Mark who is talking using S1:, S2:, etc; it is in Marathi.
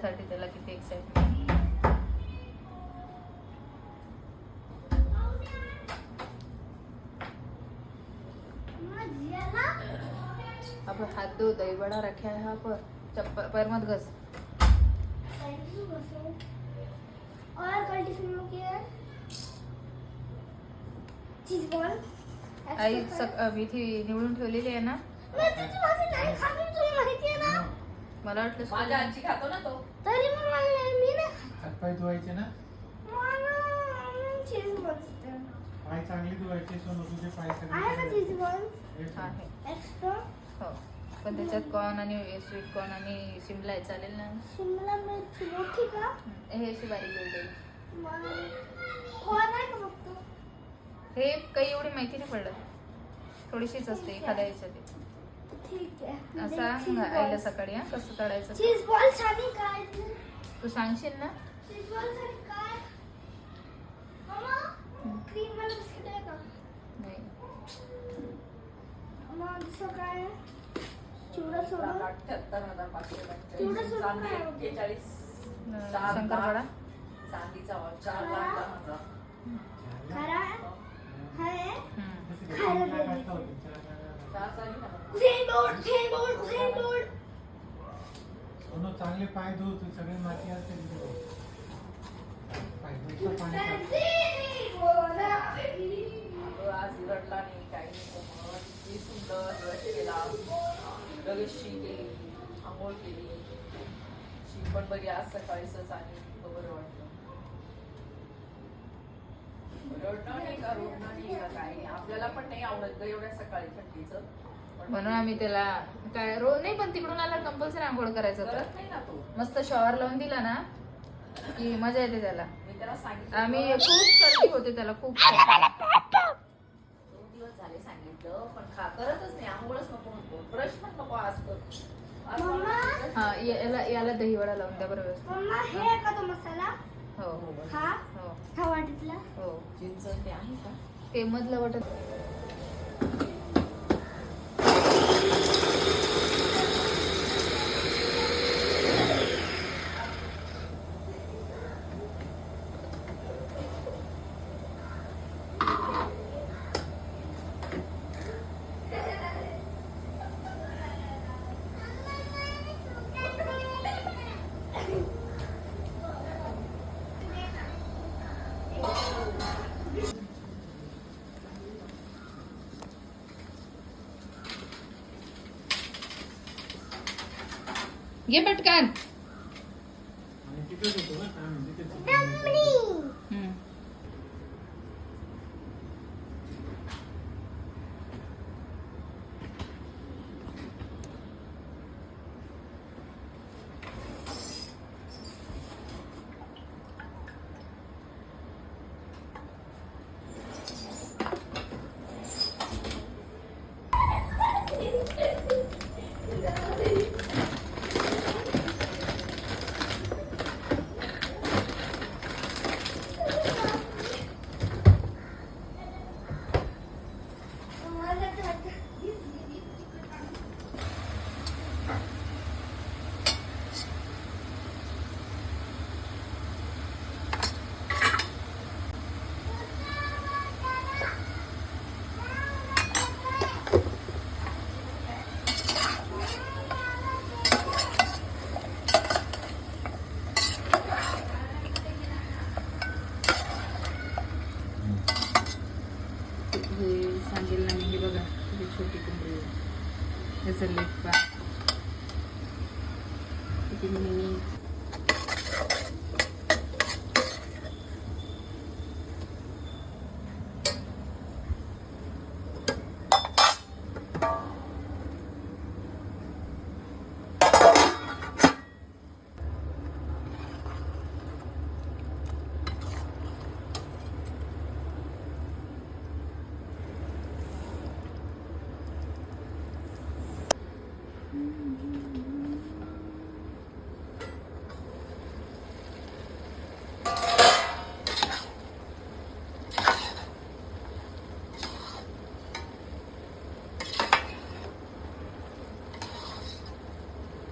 S1: बघण्यासाठी त्याला किती एक्साइटमेंट. अब हाथ धो, दही बड़ा रखा है यहाँ पर, चप्पल पैर मत घस.
S2: और कंडीशन की है चीज बॉल.
S1: आई मेथी निवडून ठेवलेली आहे ना.
S2: मैं तुझी भाजी नाही खात, तुला माहिती आहे ना.
S1: मला वाटलं
S3: माझ्या आजी खातो ना तो.
S2: तरी पण मला मी ना
S4: हातपाय धुवायचे ना.
S2: मला चीज बॉल
S4: पाय चांगले धुवायचे, सोनू तुझे पाय
S2: आहे का
S4: सगळे.
S2: चीज बॉल
S1: आहे.
S2: एक्स्ट्रा.
S1: हो, पण त्याच्यात कॉर्न आणि स्वीट कॉर्न आणि शिमला आहे, चालेल ना.
S2: शिमला मिरची मोठी का?
S1: हे अशी बारीक केली.
S2: कोण आहे का बघतो?
S1: हे काही एवढी माहिती नाही पडलं, थोडीशीच असते एखाद्या ह्याच्यात.
S2: ठीक आहे.
S1: असं आईला सकाळी कसं तळायचं
S2: चीज बॉल छानी काय?
S1: तू सांगशील ना.
S2: चीज बॉल छानी काय? मम्मा क्रीम वाला बिस्किट आहे का?
S1: नाही,
S2: मम्मा दुसरं काय आहे? चिवडा सोडा.
S3: 78,545.
S2: चिवडा सोडा
S3: चांदी
S2: काय?
S3: 41.
S1: शंकरपाळा.
S3: चांदीचा 4,10,000.
S2: खरा आहे?
S1: हम्म.
S2: खायला दे.
S3: चार चाली ना.
S2: Usain bolt.
S4: सोनू चांगले पाय धु, तू सगळे माती असते तिथे. पाय धुवायचं पाणी टाक.
S3: अगं, आज रडला नाही, काही नाही. कोमल. किती सुंदर ब्रश केला, लगेच शी केली, आंघोळ केली. शी पण बरी आज सकाळीच आणि बरं वाटलं. रडणं नाही का, रोडणं नाही का, काही नाही. आपल्याला पण नाही आवडत ग एवढ्या सकाळी थंडीचं. पण
S1: म्हणून आम्ही त्याला काय रोज नाही, पण तिकडून आला कंपल्सरी आंघोळ करायचं
S3: करत
S1: होतं.
S3: नाही ना तो.
S1: मस्त शॉवर लावून दिला ना की मजा येते त्याला.
S3: मी त्याला सांगितलं.
S1: आम्ही खूप सर्दी होते त्याला, खूप.
S3: 2 दिवस झाले सांगितलं, पण करतच नाही. आंघोळच नको म्हणतो, ब्रश पण नको आज कर. आज
S2: मम्मा.
S1: हा, याला दहीवडा लावून द्या बरं व्यवस्थित.
S2: मम्मा हे आहे का तो मसाला?
S1: हो
S2: हा
S1: हो
S2: हा वाटीतला.
S1: हो,
S3: चिंच ते आहे का?
S1: ते मधलं वाटत. घे पटकन.
S4: आणि तिथेच होतो ना, काय म्हणते ते.
S1: हम्म. हे सांगेल ना मी. हे बघा किती छोटी कोंबडी आहे. याचं लेग पा किती मिनी.